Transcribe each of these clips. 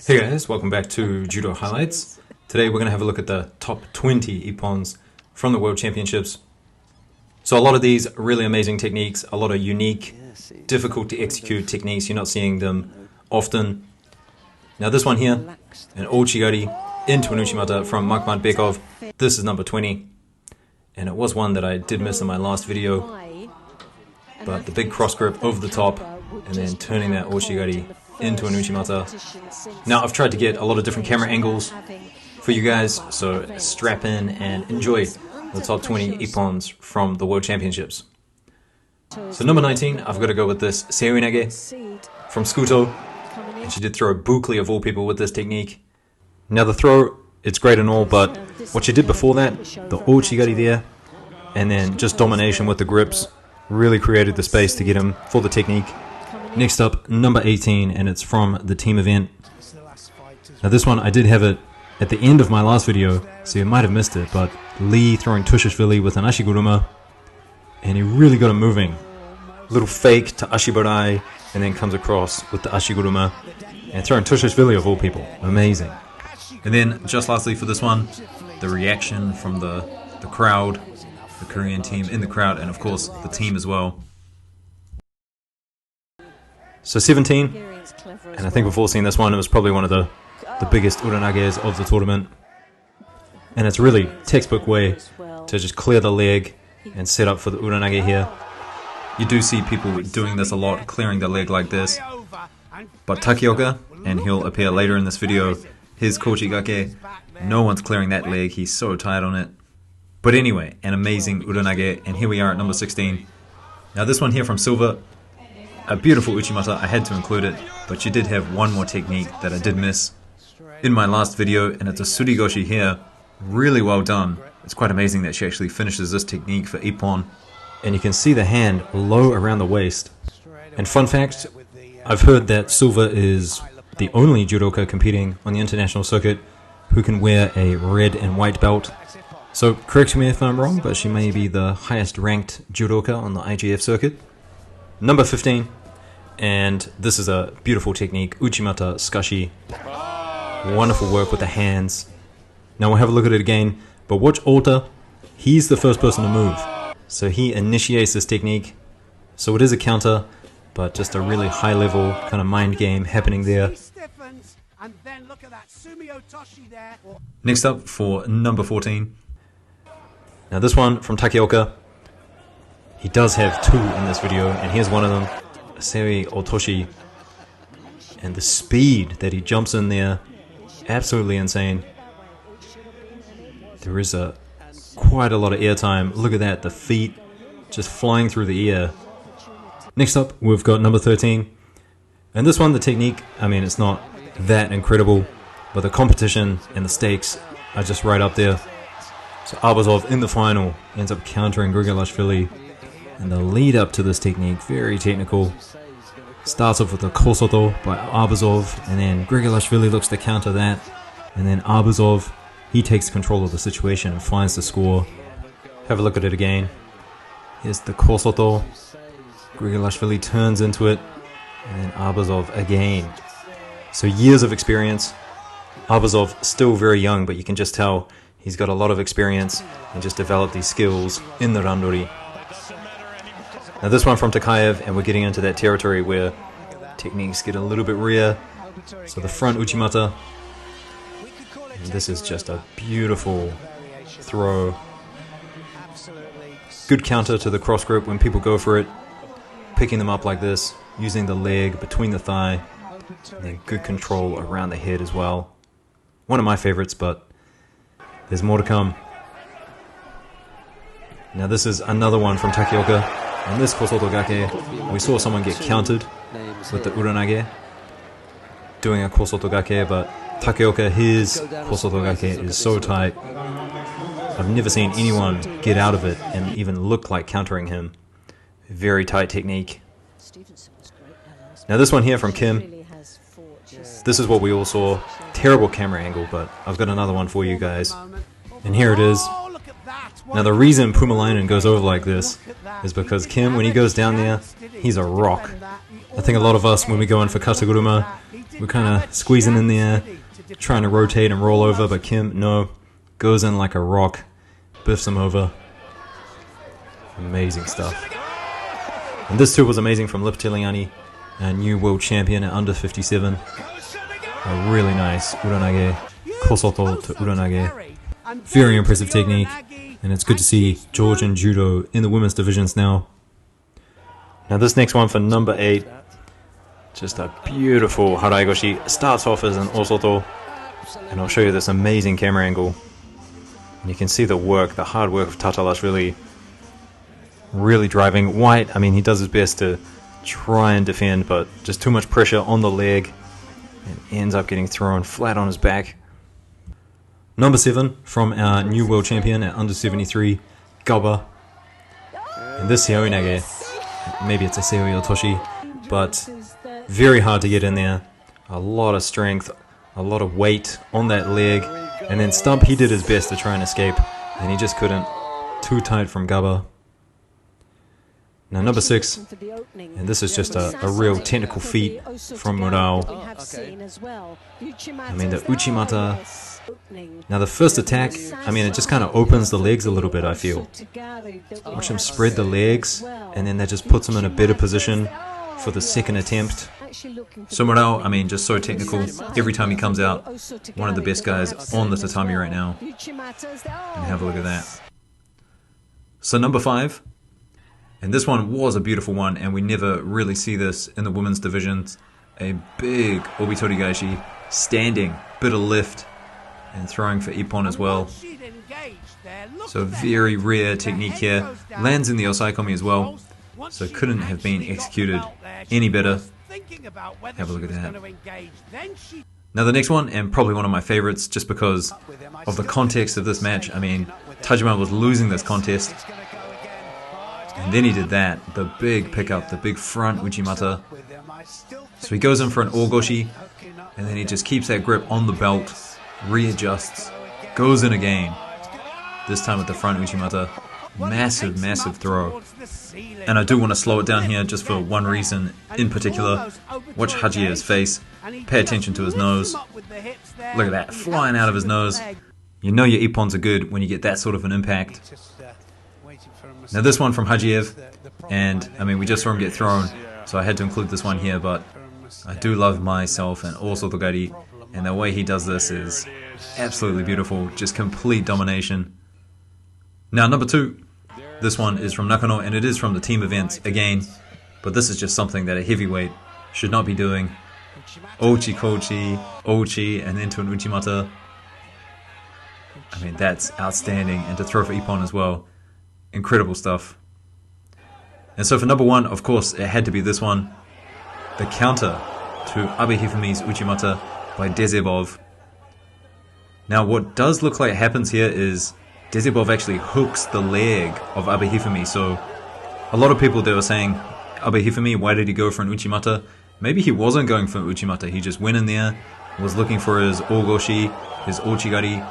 Hey guys, welcome back to Judo Highlights. Today we're going to have a look at the top 20 IPPONS from the World Championships. So a lot of these really amazing techniques, a lot of unique, difficult to execute techniques. You're not seeing them often. Now this one here, an Ouchigari into an Uchimata from Makhmatbekov. This is number 20. And it was one that I did miss in my last video. But the big cross grip over the top and then turning that Ouchigari into an Uchimata. Now I've tried to get a lot of different camera angles for you guys, so strap in and enjoy the top 20 IPPONS from the World Championships. So number 19, I've got to go with this Uranage from Scuto, and she did throw a Bukli of all people with this technique. Now the throw, it's great and all, but what she did before that, the Ouchigari there, and then just domination with the grips, really created the space to get him for the technique. Next up, number 18, and it's from the team event. Now this one, I did have it at the end of my last video, so you might have missed it, but Lee throwing Tushishvili with an Ashiguruma, and he really got him moving. Little fake to Ashibarai, and then comes across with the Ashiguruma, and throwing Tushishvili of all people. Amazing. And then, just lastly for this one, the reaction from the crowd, the Korean team in the crowd, and of course, the team as well. So 17, and I think we've all seen this one. It was probably one of the biggest Uranages of the tournament. And it's really textbook way to just clear the leg and set up for the Uranage here. You do see people doing this a lot, clearing the leg like this. But Takeoka, and he'll appear later in this video, his Kochigake, no one's clearing that leg, he's so tight on it. But anyway, an amazing Uranage, and here we are at number 16. Now this one here from Silva, a beautiful Uchimata, I had to include it, but she did have one more technique that I did miss in my last video, and it's a Surigoshi here. Really well done. It's quite amazing that she actually finishes this technique for Ippon. And you can see the hand low around the waist. And fun fact, I've heard that Silva is the only judoka competing on the international circuit who can wear a red and white belt. So correct me if I'm wrong, but she may be the highest ranked judoka on the IJF circuit. Number 15, and this is a beautiful technique, Uchimata Skashi. Wonderful work with the hands. Now we'll have a look at it again, but watch Alta, he's the first person to move. So he initiates this technique, so it is a counter, but just a really high level kind of mind game happening there. Next up for number 14. Now this one from Takeoka. He does have two in this video, and here's one of them, Seri Otoshi. And the speed that he jumps in there, absolutely insane. There is quite a lot of air time. Look at that, the feet just flying through the air. Next up, we've got number 13. And this one, the technique, I mean, it's not that incredible, but the competition and the stakes are just right up there. So Arbazov in the final ends up countering Grigolashvili. And the lead up to this technique, very technical. Starts off with a Kosoto by Arbazov, and then Grigolashvili looks to counter that. And then Arbazov, he takes control of the situation and finds the score. Have a look at it again. Here's the Kosoto. Grigolashvili turns into it, and then Arbazov again. So years of experience. Arbazov still very young, but you can just tell he's got a lot of experience and just developed these skills in the randori. Now this one from Takayev, and we're getting into that territory where techniques get a little bit rare. So the front Uchimata, and this is just a beautiful throw. Good counter to the cross grip when people go for it. Picking them up like this, using the leg between the thigh, and then good control around the head as well. One of my favorites, but there's more to come. Now this is another one from Takeoka. On this Kosotogake, we saw someone get countered with the Uranage, doing a Kosotogake, but Takeoka, his Kosotogake is so tight. I've never seen anyone get out of it and even look like countering him. Very tight technique. Now this one here from Kim, this is what we all saw. Terrible camera angle, but I've got another one for you guys. And here it is. Now the reason Pumalainen goes over like this is because Kim, when he goes down there, he's a rock. I think a lot of us, when we go in for Kataguruma, We're kind of squeezing in there, trying to rotate and roll over, but Kim, no, goes in like a rock, biffs him over. Amazing stuff. And this too was amazing from Lip Teliani, a new world champion at under 57. A really nice Uranage, Kosoto to Uranage. Very impressive technique, and it's good to see Georgian Judo in the women's divisions now. Now this next one for number 8, just a beautiful Haraigoshi. Starts off as an Osoto, and I'll show you this amazing camera angle. And you can see the work, the hard work of Tatalas really driving. White, I mean, he does his best to try and defend, but just too much pressure on the leg, and ends up getting thrown flat on his back. Number 7 from our new world champion at under 73, Gaba. And this Seoinage, maybe it's a Seoi Otoshi, but very hard to get in there. A lot of strength, a lot of weight on that leg. And then Stump, he did his best to try and escape, and he just couldn't. Too tight from Gaba. Now number 6, and this is just a real technical feat from Murao. I mean, the Uchimata. Now the first attack, I mean, it just kind of opens the legs a little bit, I feel. Watch him spread the legs, and then that just puts him in a better position for the second attempt. So Murao, I mean, just so technical. Every time he comes out, one of the best guys on the tatami right now. And have a look at that. So number 5. And this one was a beautiful one, and we never really see this in the women's divisions. A big Obitorigaishi, standing, bit of lift, and throwing for Ippon as well. So very rare technique here. Lands in the Osaikomi as well, so couldn't have been executed any better. Have a look at that. Now the next one, and probably one of my favorites, just because of the context of this match. I mean, Tajima was losing this contest, and then he did that, the big pickup, the big front Uchimata. So he goes in for an Ogoshi, and then he just keeps that grip on the belt, readjusts, goes in again. This time with the front Uchimata. Massive, massive throw. And I do want to slow it down here just for one reason in particular. Watch Hajie's face. Pay attention to his nose. Look at that, flying out of his nose. You know your Ippons are good when you get that sort of an impact. Now this one from Hajiev, and I mean, we just saw him get thrown, so I had to include this one here, but I do love myself and also Togari, and the way he does this is absolutely beautiful, just complete domination. Now number 2, this one is from Nakano, and it is from the team events again, but this is just something that a heavyweight should not be doing. Ochi Kochi, Ochi, and into an Uchimata. I mean, that's outstanding, and to throw for Ippon as well. Incredible stuff. And so for number 1, of course, it had to be this one. The counter to Abe Hifumi's Uchimata by Dezebov. Now what does look like happens here is Dezebov actually hooks the leg of Abe Hifumi. So a lot of people, they were saying, Abe Hifumi, why did he go for an Uchimata? Maybe he wasn't going for an Uchimata. He just went in there, was looking for his Ogoshi, his Ochigari,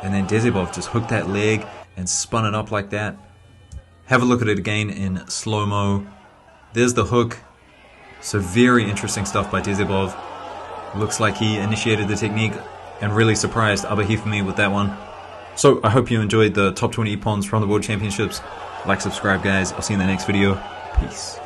and then Dezebov just hooked that leg and spun it up like that. Have a look at it again in slow-mo. There's the hook. So very interesting stuff by Dezebov. Looks like he initiated the technique and really surprised Abe Hifumi with that one. So I hope you enjoyed the top 20 Ippons from the World Championships. Like, subscribe guys. I'll see you in the next video. Peace.